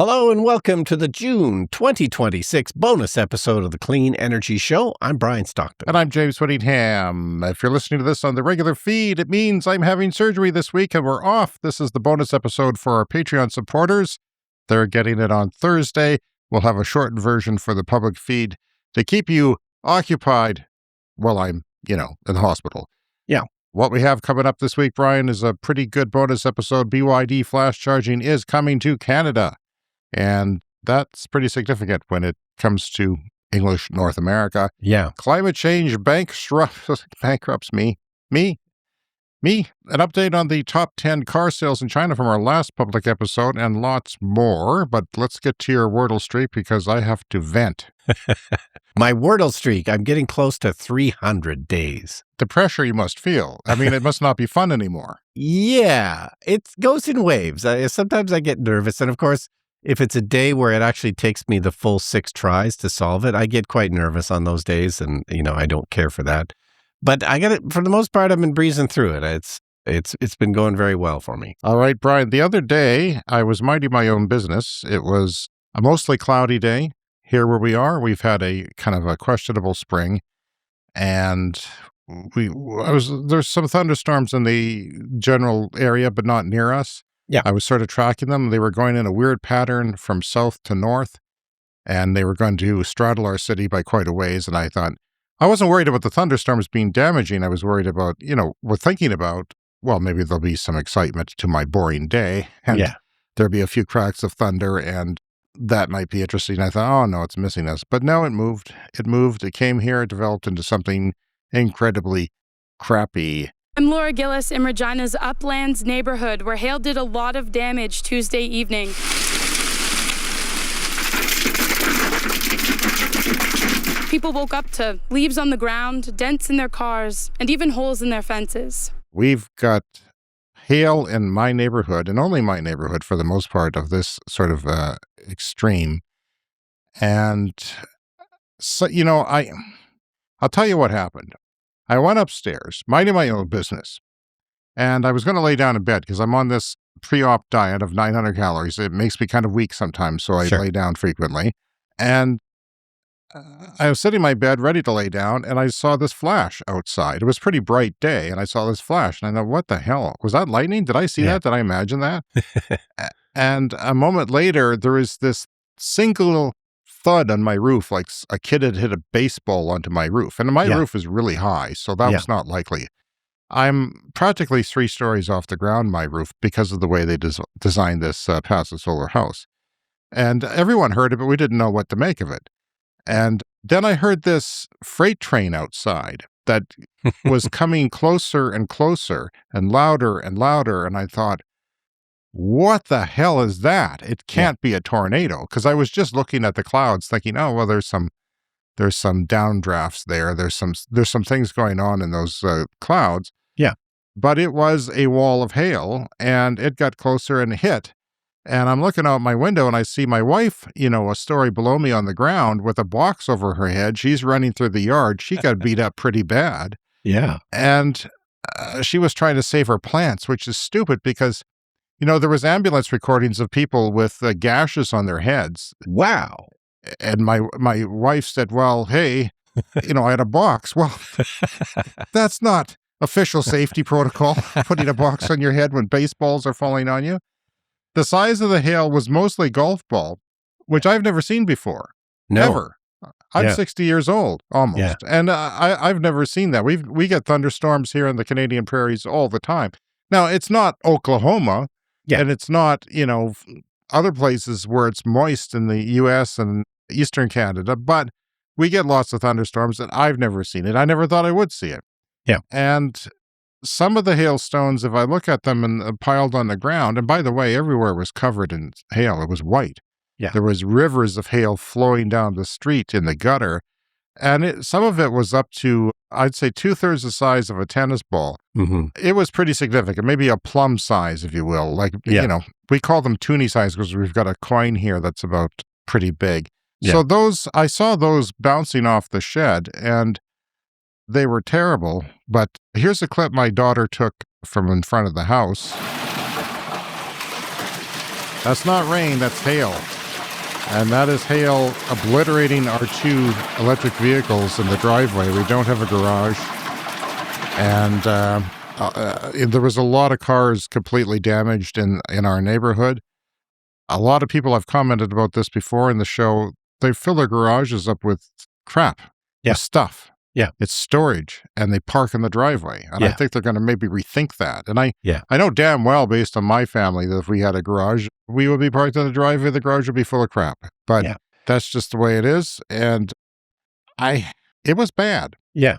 Hello and welcome to the June 2026 bonus episode of the Clean Energy Show. I'm Brian Stockton. And I'm James Whittingham. If you're listening to this on the regular feed, it means I'm having surgery this week and we're off. This is the bonus episode for our Patreon supporters. They're getting it on Thursday. We'll have a shortened version for the public feed to keep you occupied while I'm, in the hospital. Yeah. What we have coming up this week, Brian, is a pretty good bonus episode. BYD flash charging is coming to Canada. And that's pretty significant when it comes to English North America. Yeah. Climate change bankrupts me. An update on the top 10 car sales in China from our last public episode and lots more. But let's get to your Wordle streak because I have to vent. My Wordle streak, I'm getting close to 300 days. The pressure you must feel. I mean, it must not be fun anymore. Yeah, it goes in waves. Sometimes I get nervous. And of course, if it's a day where it actually takes me the full 6 tries to solve it, I get quite nervous on those days. And, I don't care for that. But I got it, for the most part, I've been breezing through it. It's been going very well for me. All right, Brian. The other day, I was minding my own business. It was a mostly cloudy day. Here where we are, we've had a kind of a questionable spring. And there's some thunderstorms in the general area, but not near us. Yeah. I was sort of tracking them. They were going in a weird pattern from south to north, and they were going to straddle our city by quite a ways. And I thought, I wasn't worried about the thunderstorms being damaging. I was worried about, we're thinking about, well, maybe there'll be some excitement to my boring day, and there'll be a few cracks of thunder, and that might be interesting. I thought, oh, no, it's missing us. But no, it moved. It came here, it developed into something incredibly crappy. I'm Laura Gillis in Regina's Uplands neighborhood, where hail did a lot of damage Tuesday evening. People woke up to leaves on the ground, dents in their cars, and even holes in their fences. We've got hail in my neighborhood, and only my neighborhood for the most part, of this sort of extreme. And so, I'll tell you what happened. I went upstairs, minding my own business, and I was going to lay down in bed because I'm on this pre-op diet of 900 calories. It makes me kind of weak sometimes, so I lay down frequently. And I was sitting in my bed ready to lay down, and I saw this flash outside. It was a pretty bright day, and I saw this flash, and I thought, what the hell? Was that lightning? Did I see that? Did I imagine that? And a moment later, there was this single thud on my roof, like a kid had hit a baseball onto my roof. And my roof is really high, so that was not likely. I'm practically 3 stories off the ground, my roof, because of the way they designed this passive solar house. And everyone heard it, but we didn't know what to make of it. And then I heard this freight train outside that was coming closer and closer and louder, and I thought, what the hell is that? It can't be a tornado, because I was just looking at the clouds thinking, oh, well, there's some downdrafts there. There's some things going on in those clouds. Yeah. But it was a wall of hail, and it got closer and hit. And I'm looking out my window, and I see my wife, a story below me on the ground with a box over her head. She's running through the yard. She got beat up pretty bad. Yeah. And she was trying to save her plants, which is stupid because there was ambulance recordings of people with gashes on their heads. Wow. And my wife said, well, hey, I had a box. Well, that's not official safety protocol, putting a box on your head when baseballs are falling on you. The size of the hail was mostly golf ball, which I've never seen before. No. Ever. I'm 60 years old, almost. Yeah. And I've never seen that. We get thunderstorms here in the Canadian prairies all the time. Now, it's not Oklahoma. Yeah. And it's not, other places where it's moist in the U.S. and Eastern Canada, but we get lots of thunderstorms, and I've never seen it. I never thought I would see it. Yeah. And some of the hailstones, if I look at them and piled on the ground, and by the way, everywhere was covered in hail. It was white. Yeah. There was rivers of hail flowing down the street in the gutter. And some of it was up to, I'd say, 2/3 the size of a tennis ball. Mm-hmm. It was pretty significant, maybe a plum size, if you will. Like, we call them toonie size because we've got a coin here that's about pretty big. Yeah. So I saw those bouncing off the shed, and they were terrible. But here's a clip my daughter took from in front of the house. That's not rain, that's hail. And that is hail obliterating our 2 electric vehicles in the driveway. We don't have a garage. And there was a lot of cars completely damaged in our neighborhood. A lot of people have commented about this before in the show. They fill their garages up with crap, Yeah. with stuff. Yeah. It's storage, and they park in the driveway. And I Yeah. think they're going to maybe rethink that. And I Yeah. know damn well, based on my family, that if we had a garage, we would be parked in the driveway. The garage would be full of crap. But Yeah. that's just the way it is. And it was bad. Yeah.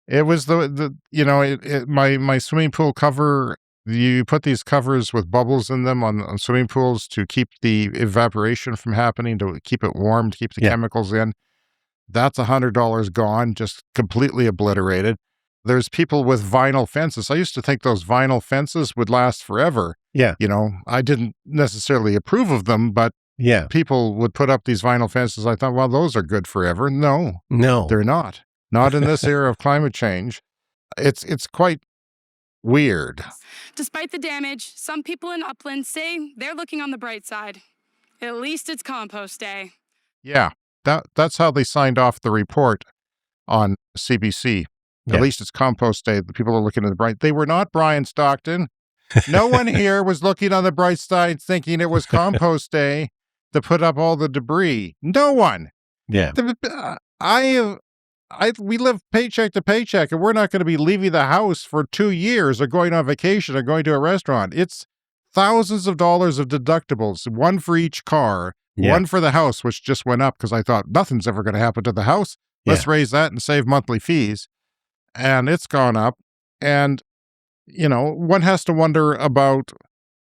It was my swimming pool cover. You put these covers with bubbles in them on swimming pools to keep the evaporation from happening, to keep it warm, to keep the Yeah. chemicals in. That's $100 gone, just completely obliterated. There's people with vinyl fences. I used to think those vinyl fences would last forever. Yeah. I didn't necessarily approve of them, but Yeah. people would put up these vinyl fences. I thought, well, those are good forever. No, No. they're not. Not in this era of climate change. It's quite weird. Despite the damage, some people in Upland say they're looking on the bright side. At least it's compost day. Yeah, that's how they signed off the report on CBC. Yeah. At least it's compost day. The people are looking at the bright. They were not Brian Stockton. No one here was looking on the bright side thinking it was compost day to put up all the debris. No one. Yeah. We live paycheck to paycheck, and we're not going to be leaving the house for 2 years or going on vacation or going to a restaurant. It's thousands of dollars of deductibles, one for each car, Yeah. one for the house, which just went up because I thought nothing's ever going to happen to the house. Let's raise that and save monthly fees. And it's gone up. And, one has to wonder about,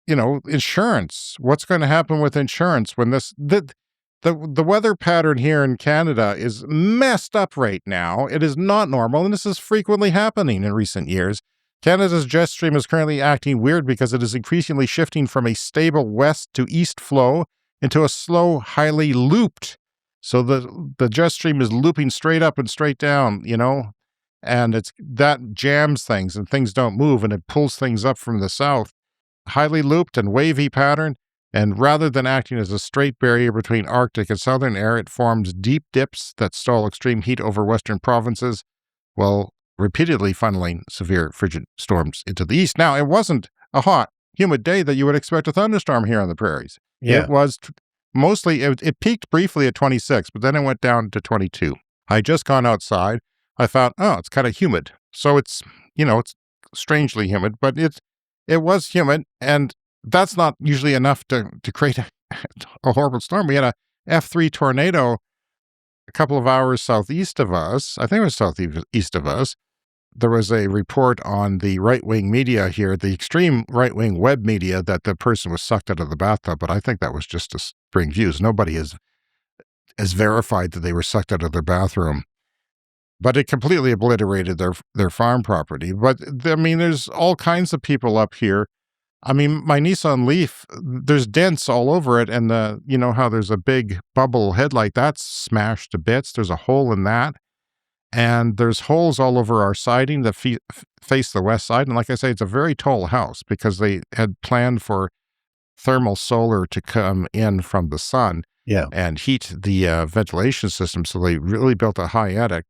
insurance. What's going to happen with insurance when the weather pattern here in Canada is messed up right now. It is not normal, and this is frequently happening in recent years. Canada's jet stream is currently acting weird because it is increasingly shifting from a stable west to east flow into a slow, highly looped. So the jet stream is looping straight up and straight down, and that jams things and things don't move, and it pulls things up from the south. Highly looped and wavy pattern. And rather than acting as a straight barrier between Arctic and southern air, it forms deep dips that stall extreme heat over western provinces, while repeatedly funneling severe frigid storms into the east. Now, it wasn't a hot, humid day that you would expect a thunderstorm here on the prairies. Yeah. It was mostly, it peaked briefly at 26, but then it went down to 22. I had just gone outside. I thought, it's kind of humid. So it's strangely humid, but it was humid, and that's not usually enough to create a horrible storm. We had a F3 tornado a couple of hours southeast of us. I think it was southeast of us. There was a report on the right-wing media here, the extreme right-wing web media, that the person was sucked out of the bathtub, but I think that was just to bring views. Nobody has verified that they were sucked out of their bathroom. But it completely obliterated their farm property. But, there's all kinds of people up here. My Nissan Leaf, there's dents all over it, and how there's a big bubble headlight, that's smashed to bits. There's a hole in that, and there's holes all over our siding that face the west side. And like I say, it's a very tall house because they had planned for thermal solar to come in from the sun and heat the ventilation system, so they really built a high attic.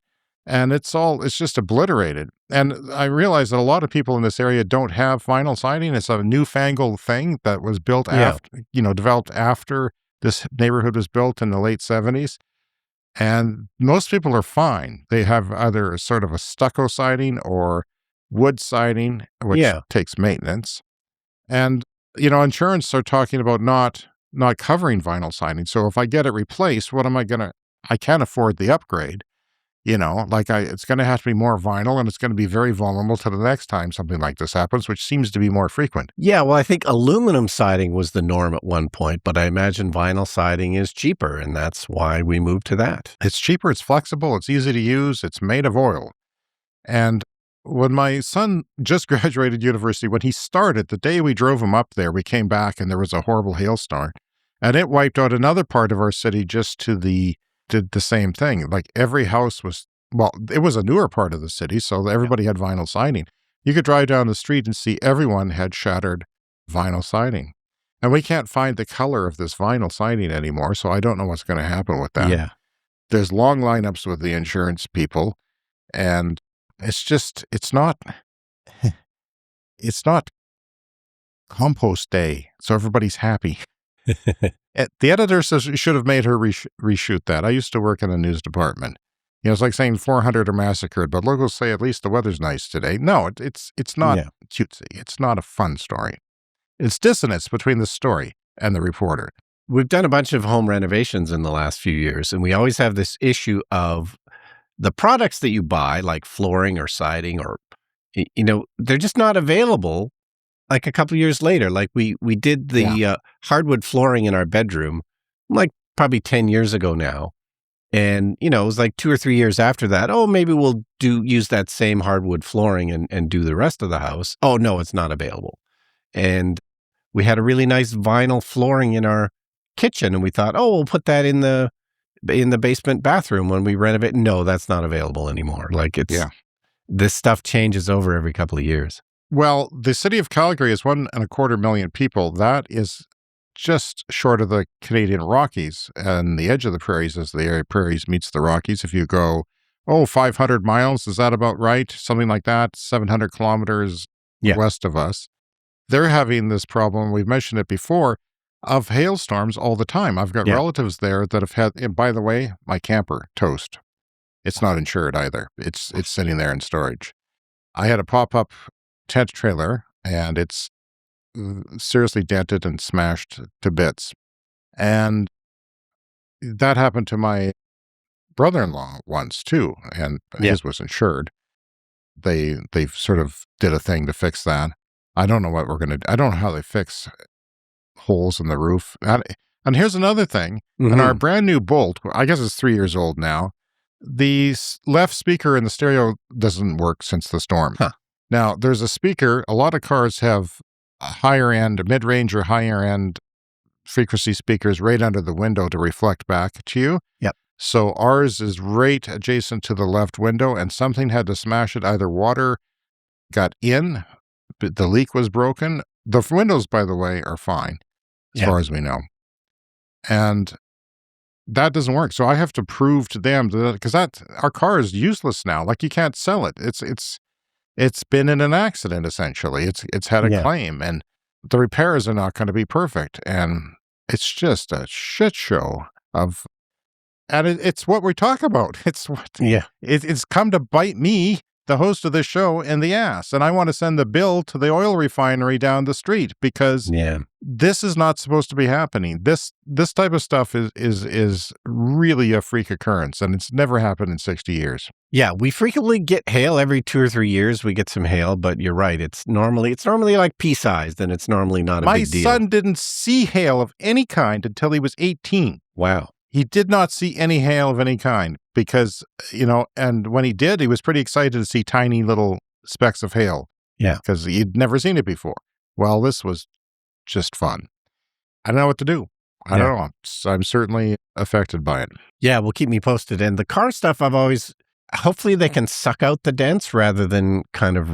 And it's just obliterated. And I realize that a lot of people in this area don't have vinyl siding. It's a newfangled thing that was built developed after this neighborhood was built in the late 70s. And most people are fine. They have either sort of a stucco siding or wood siding, which takes maintenance. And, insurance are talking about not covering vinyl siding. So if I get it replaced, I can't afford the upgrade. It's going to have to be more vinyl, and it's going to be very vulnerable to the next time something like this happens, which seems to be more frequent. Yeah, well, I think aluminum siding was the norm at one point, but I imagine vinyl siding is cheaper, and that's why we moved to that. It's cheaper, it's flexible, it's easy to use, it's made of oil. And when my son just graduated university, when he started, the day we drove him up there, we came back and there was a horrible hailstorm, and it wiped out another part of our city did the same thing. Like every house it was a newer part of the city, so everybody had vinyl siding. You could drive down the street and see everyone had shattered vinyl siding. And we can't find the color of this vinyl siding anymore, so I don't know what's going to happen with that. Yeah. There's long lineups with the insurance people, and it's not it's not compost day, so everybody's happy. The editor says you should have made her reshoot that. I used to work in the news department. It's like saying 400 are massacred, but locals say at least the weather's nice today. No, it's not cutesy. It's not a fun story. It's dissonance between the story and the reporter. We've done a bunch of home renovations in the last few years, and we always have this issue of the products that you buy, like flooring or siding, or, they're just not available like a couple years later. Like we did the hardwood flooring in our bedroom, like probably 10 years ago now. And, it was like 2 or 3 years after that. Oh, maybe we'll use that same hardwood flooring and do the rest of the house. Oh, no, it's not available. And we had a really nice vinyl flooring in our kitchen, and we thought, oh, we'll put that in the basement bathroom when we renovate. No, that's not available anymore. Like this stuff changes over every couple of years. Well, the city of Calgary is 1.25 million people. That is just short of the Canadian Rockies, and the edge of the prairies is the area prairies meets the Rockies. If you go, 500 miles, is that about right? Something like that, 700 kilometers west of us. They're having this problem, we've mentioned it before, of hailstorms all the time. I've got relatives there that have had, and by the way, my camper, toast. It's not insured either. It's sitting there in storage. I had a pop-up tent trailer, and it's seriously dented and smashed to bits. And that happened to my brother-in-law once too, and his was insured. They sort of did a thing to fix that. I don't know what we're going to do. I don't know how they fix holes in the roof. And here's another thing. Mm-hmm. In our brand new Bolt, I guess it's 3 years old now, the left speaker in the stereo doesn't work since the storm. Huh. Now, there's a speaker. A lot of cars have a higher end, mid-range or higher end frequency speakers right under the window to reflect back to you. Yep. So ours is right adjacent to the left window, and something had to smash it. Either water got in, the leak was broken. The windows, by the way, are fine as far as we know. And that doesn't work. So I have to prove to them that, because our car is useless now. Like, you can't sell it. It's been in an accident, essentially. It's had a claim, and the repairs are not going to be perfect. And it's just a shit show of, and it's what we talk about. It's come to bite me, the host of this show, in the ass. And I want to send the bill to the oil refinery down the street, because this is not supposed to be happening. This type of stuff is really a freak occurrence, and it's never happened in 60 years. Yeah, we frequently get hail every 2 or 3 years. We get some hail, but you're right. It's normally like pea-sized, and it's normally not a big deal. My son didn't see hail of any kind until he was 18. Wow. He did not see any hail of any kind because, and when he did, he was pretty excited to see tiny little specks of hail. Yeah. Because he'd never seen it before. Well, this was just fun. I don't know what to do. I don't know. I'm certainly affected by it. Yeah, well, keep me posted. And the car stuff, hopefully they can suck out the dents rather than kind of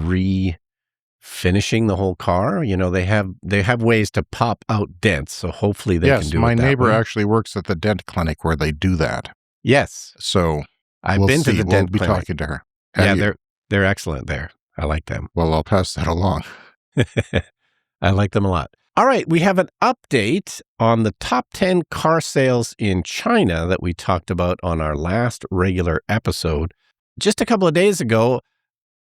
finishing the whole car. They have ways to pop out dents, so hopefully they can do it that way. Yes, my neighbor actually works at the dent clinic where they do that. Yes. So I've been to the dent clinic. We'll be talking to her. They're excellent there. I like them. Well, I'll pass that along. I like them a lot. All right, we have an update on the top 10 car sales in China that we talked about on our last regular episode just a couple of days ago.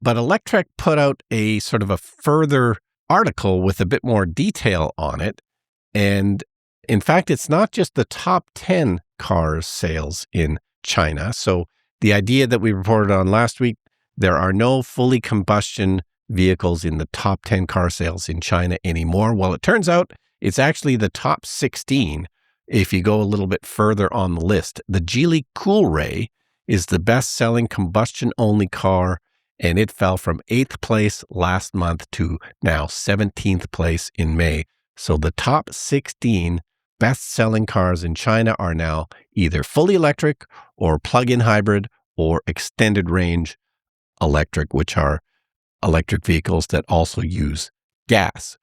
But Electrek put out a sort of a further article with a bit more detail on it. And in fact, it's not just the top 10 cars sales in China. So the idea that we reported on last week, there are no fully combustion vehicles in the top 10 car sales in China anymore. Well, it turns out it's actually the top 16 if you go a little bit further on the list. The Geely Coolray is the best-selling combustion-only car, and it fell from 8th place last month to now 17th place in May. So the top 16 best-selling cars in China are now either fully electric or plug-in hybrid or extended range electric, which are electric vehicles that also use gas.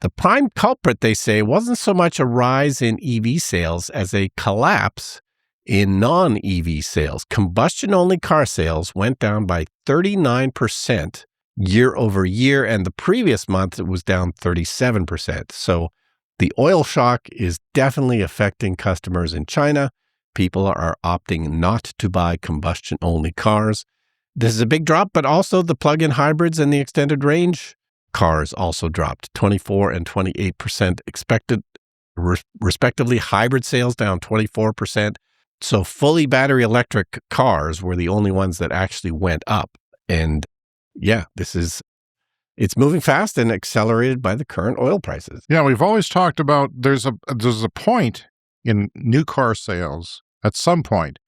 The prime culprit, they say, wasn't so much a rise in EV sales as a collapse in non-EV sales. Combustion-only car sales went down by 39% year over year, and the previous month it was down 37%. So the oil shock is definitely affecting customers in China. People are opting not to buy combustion-only cars. This is a big drop, but also the plug-in hybrids and the extended range cars also dropped 24 and 28% expected, respectively. Hybrid sales down 24%. So fully battery electric cars were the only ones that actually went up. And yeah, it's moving fast and accelerated by the current oil prices. Yeah, we've always talked about there's a point in new car sales. At some point,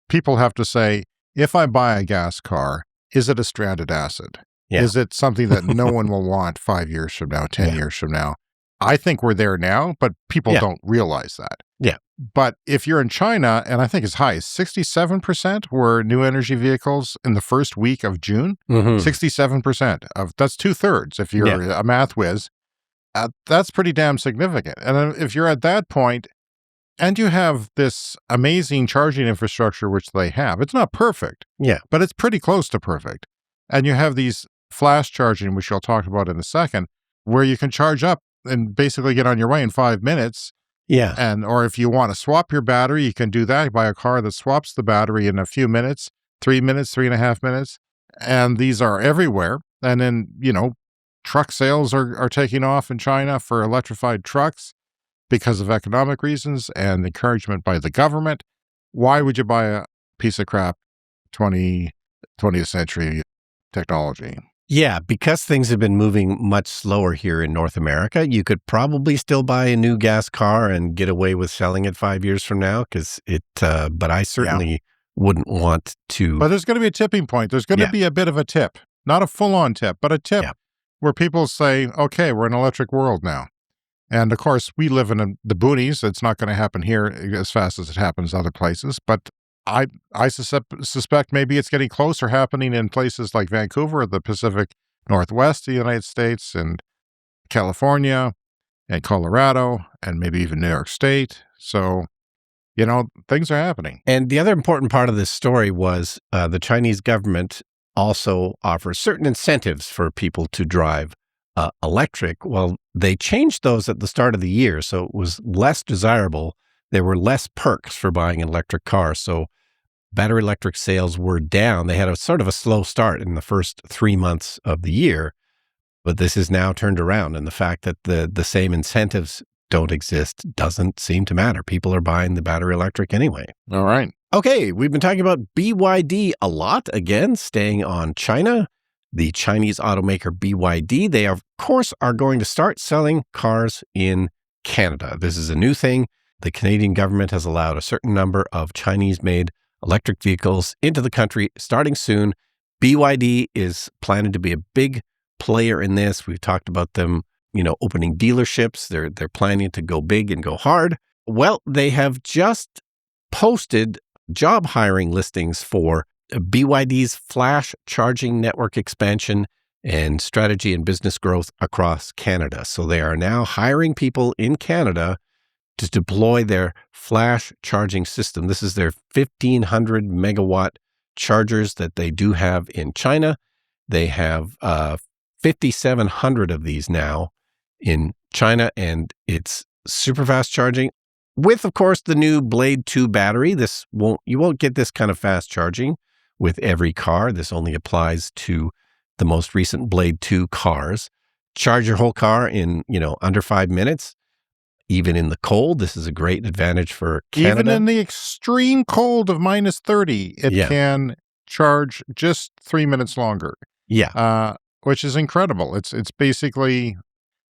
people have to say, if I buy a gas car, is it a stranded asset? Yeah. Is it something that no one will want 5 years from now, 10 years from now? I think we're there now, but people don't realize that. Yeah. But if you're in China, and I think as high as 67% were new energy vehicles in the first week of June, 67% that's 2/3. If you're a math whiz, that's pretty damn significant. And if you're at that point, and you have this amazing charging infrastructure, which they have, it's not perfect, but it's pretty close to perfect. And you have these flash charging, which I'll talk about in a second, where you can charge up and basically get on your way in 5 minutes. Yeah. Or if you want to swap your battery, you can do that. Buy a car that swaps the battery in a few minutes, 3 minutes, 3.5 minutes. And these are everywhere. And then, truck sales are taking off in China for electrified trucks because of economic reasons and encouragement by the government. Why would you buy a piece of crap 20th century technology? Yeah, because things have been moving much slower here in North America, you could probably still buy a new gas car and get away with selling it 5 years from now, but I certainly wouldn't want to. But there's going to be a tipping point. There's going to be a bit of a tip, not a full-on tip, but a tip where people say, okay, we're in an electric world now. And of course, we live in the boonies. It's not going to happen here as fast as it happens other places, but I suspect maybe it's getting closer happening in places like Vancouver, the Pacific Northwest of the United States, and California, and Colorado, and maybe even New York State. So, things are happening. And the other important part of this story was the Chinese government also offers certain incentives for people to drive electric. Well, they changed those at the start of the year, so it was less desirable. There were less perks for buying an electric car. So battery electric sales were down. They had a sort of a slow start in the first 3 months of the year, but this is now turned around. And the fact that the same incentives don't exist doesn't seem to matter. People are buying the battery electric anyway. All right. Okay, we've been talking about BYD a lot. Again, staying on China. The Chinese automaker BYD, they of course are going to start selling cars in Canada. This is a new thing. The Canadian government has allowed a certain number of Chinese-made electric vehicles into the country starting soon. BYD is planning to be a big player in this. We've talked about them, opening dealerships. They're planning to go big and go hard. Well, they have just posted job hiring listings for BYD's flash charging network expansion and strategy and business growth across Canada. So they are now hiring people in Canada to deploy their flash charging system. This is their 1,500 megawatt chargers that they do have in China. They have 5,700 of these now in China, and it's super fast charging with, of course, the new Blade 2 battery. You won't get this kind of fast charging with every car. This only applies to the most recent Blade 2 cars. Charge your whole car in, under 5 minutes. Even in the cold, this is a great advantage for Canada. Even in the extreme cold of -30, it can charge just 3 minutes longer. Yeah. Which is incredible. It's basically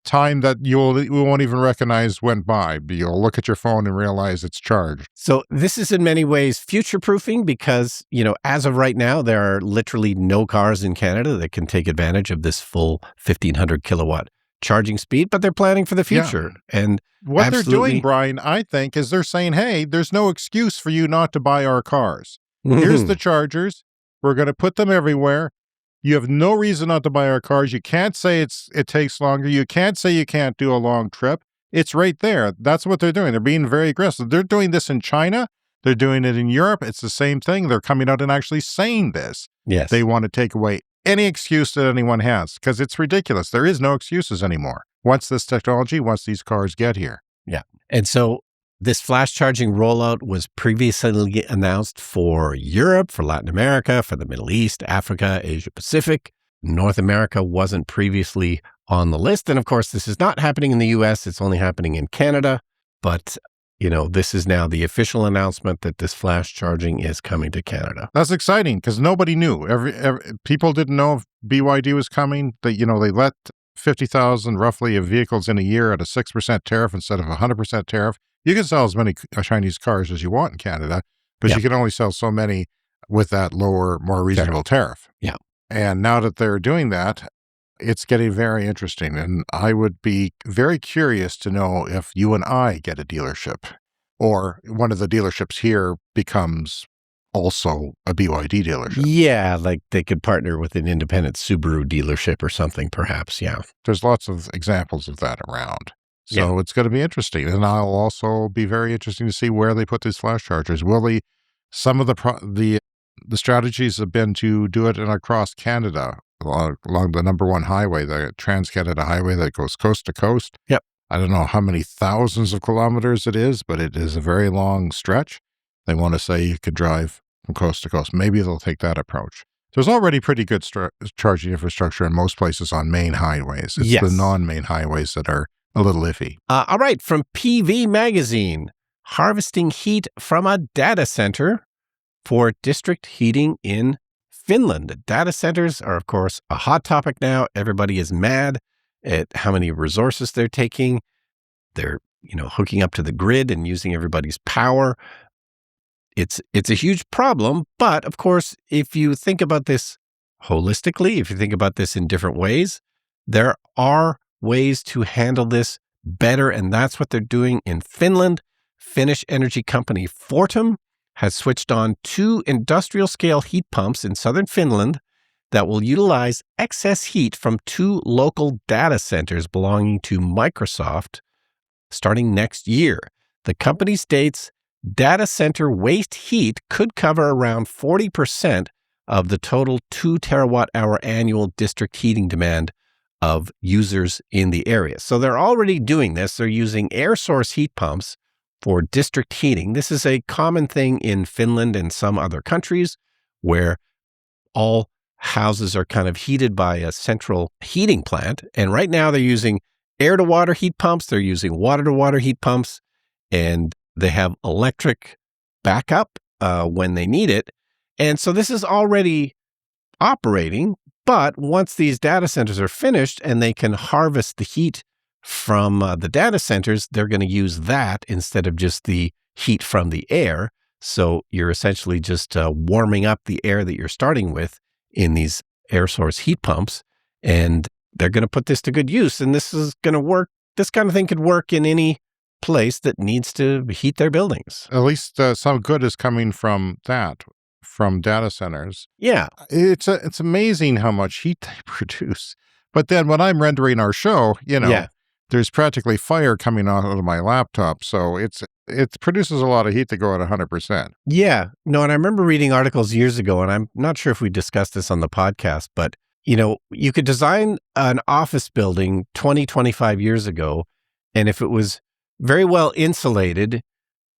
time that you won't even recognize went by. You'll look at your phone and realize it's charged. So this is in many ways future-proofing because, as of right now, there are literally no cars in Canada that can take advantage of this full 1,500 kilowatt charging speed, but they're planning for the future. Yeah. And what they're doing, Brian, I think, is they're saying, hey, there's no excuse for you not to buy our cars. Here's the chargers. We're going to put them everywhere. You have no reason not to buy our cars. You can't say it takes longer. You can't say you can't do a long trip. It's right there. That's what they're doing. They're being very aggressive. They're doing this in China. They're doing it in Europe. It's the same thing. They're coming out and actually saying this. Yes. They want to take away any excuse that anyone has because it's ridiculous. There is no excuses anymore. Once these cars get here. Yeah. And so this flash charging rollout was previously announced for Europe, for Latin America, for the Middle East, Africa, Asia Pacific. North America wasn't previously on the list. And of course, this is not happening in the US. It's only happening in Canada. But, this is now the official announcement that this flash charging is coming to Canada. That's exciting because nobody knew. People didn't know if BYD was coming. They let 50,000 roughly of vehicles in a year at a 6% tariff instead of a 100% tariff. You can sell as many Chinese cars as you want in Canada, but you can only sell so many with that lower, more reasonable tariff. Yeah. And now that they're doing that, it's getting very interesting. And I would be very curious to know if you and I get a dealership or one of the dealerships here becomes also a BYD dealership. Yeah, like they could partner with an independent Subaru dealership or something, perhaps. Yeah. There's lots of examples of that around. So it's going to be interesting. And I'll also be very interesting to see where they put these flash chargers. Some of the strategies have been to do it across Canada along the number one highway, the Trans-Canada Highway that goes coast to coast. Yep. I don't know how many thousands of kilometers it is, but it is a very long stretch. They want to say you could drive from coast to coast. Maybe they'll take that approach. There's already pretty good charging infrastructure in most places on main highways. It's the non-main highways that are a little iffy. All right, from PV Magazine, harvesting heat from a data center for district heating in Finland. Data centers are, of course, a hot topic now. Everybody is mad at how many resources they're taking. They're, hooking up to the grid and using everybody's power. It's a huge problem, but of course, if you think about this holistically, if you think about this in different ways, there are ways to handle this better, and that's what they're doing in Finland. Finnish energy company Fortum has switched on 2 industrial-scale heat pumps in southern Finland that will utilize excess heat from 2 local data centers belonging to Microsoft starting next year. The company states data center waste heat could cover around 40% of the total 2 terawatt-hour annual district heating demand of users in the area. So they're already doing this. They're using air source heat pumps for district heating. This is a common thing in Finland and some other countries where all houses are kind of heated by a central heating plant. And right now they're using air-to-water heat pumps. They're using water-to-water heat pumps. And they have electric backup when they need it. And so this is already operating. But once these data centers are finished and they can harvest the heat from the data centers, they're going to use that instead of just the heat from the air. So you're essentially just warming up the air that you're starting with in these air source heat pumps. And they're going to put this to good use. And this is going to work. This kind of thing could work in any place that needs to heat their buildings. At least some good is coming from that. From data centers. Yeah. It's amazing how much heat they produce. But then when I'm rendering our show, there's practically fire coming out of my laptop. So it produces a lot of heat to go at 100%. Yeah. No, and I remember reading articles years ago, and I'm not sure if we discussed this on the podcast, but, you could design an office building 20, 25 years ago, and if it was very well insulated,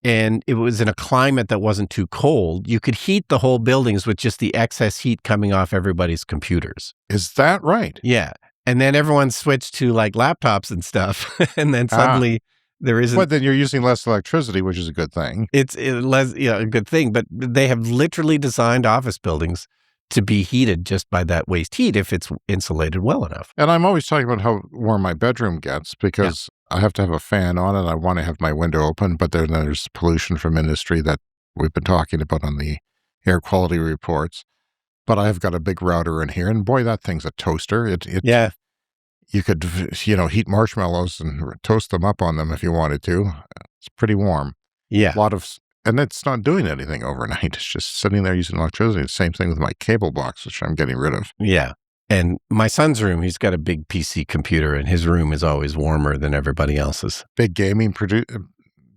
and it was in a climate that wasn't too cold, you could heat the whole buildings with just the excess heat coming off everybody's computers. Is that right? Yeah. And then everyone switched to like laptops and stuff. And then suddenly there isn't. But then you're using less electricity, which is a good thing. It's a good thing. But they have literally designed office buildings to be heated just by that waste heat if it's insulated well enough. And I'm always talking about how warm my bedroom gets because I have to have a fan on and I want to have my window open, but then there's pollution from industry that we've been talking about on the air quality reports. But I've got a big router in here, and boy, that thing's a toaster. You could, heat marshmallows and toast them up on them if you wanted to. It's pretty warm. Yeah. A lot of and it's not doing anything overnight. It's just sitting there using electricity. The same thing with my cable box, which I'm getting rid of. Yeah. And my son's room, he's got a big PC computer, and his room is always warmer than everybody else's. Big gaming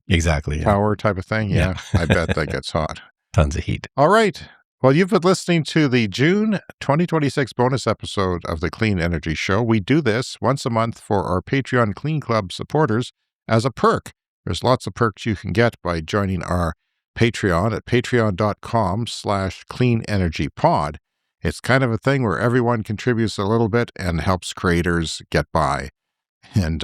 Exactly. Yeah. tower type of thing. Yeah, Yeah. I bet that gets hot. Tons of heat. All right. Well, you've been listening to the June 2026 bonus episode of the Clean Energy Show. We do this once a month for our Patreon Clean Club supporters as a perk. There's lots of perks you can get by joining our Patreon at patreon.com/cleanenergypod. It's kind of a thing where everyone contributes a little bit and helps creators get by. And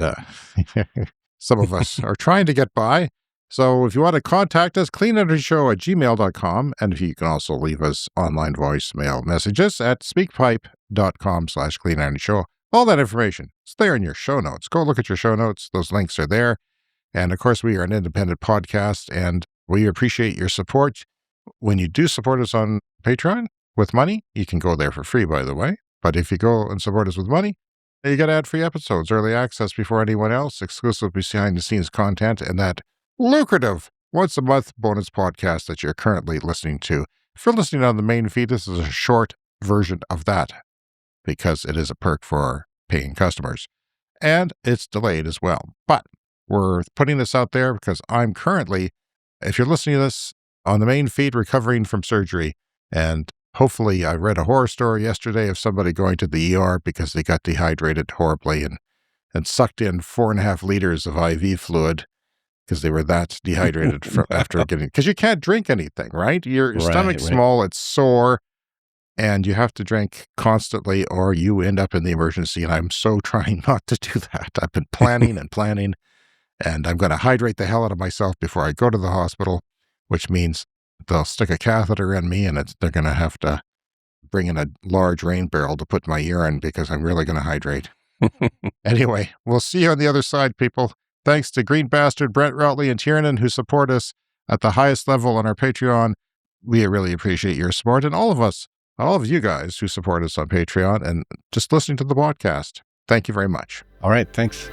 some of us are trying to get by. So if you want to contact us, cleanenergyshow@gmail.com. And you can also leave us online voicemail messages at speakpipe.com/cleanenergyshow. All that information is there in your show notes. Go look at your show notes. Those links are there. And of course, we are an independent podcast, and we appreciate your support. When you do support us on Patreon with money, you can go there for free, by the way. But if you go and support us with money, you get ad-free episodes, early access before anyone else, exclusive behind-the-scenes content, and that lucrative once-a-month bonus podcast that you're currently listening to. If you're listening on the main feed, this is a short version of that because it is a perk for paying customers. And it's delayed as well. But we're putting this out there because I'm currently, if you're listening to this on the main feed, recovering from surgery. And hopefully, I read a horror story yesterday of somebody going to the ER because they got dehydrated horribly and sucked in 4.5 liters of IV fluid because they were that dehydrated after getting, because you can't drink anything, right? Your stomach's small, it's sore, and you have to drink constantly or you end up in the emergency. And I'm so trying not to do that. I've been planning and planning, and I'm going to hydrate the hell out of myself before I go to the hospital, which means they'll stick a catheter in me, and they're going to have to bring in a large rain barrel to put my urine because I'm really going to hydrate. Anyway, we'll see you on the other side, people. Thanks to Green Bastard, Brett Routley, and Tiernan, who support us at the highest level on our Patreon. We really appreciate your support, and all of you guys who support us on Patreon and just listening to the podcast. Thank you very much. All right. Thanks.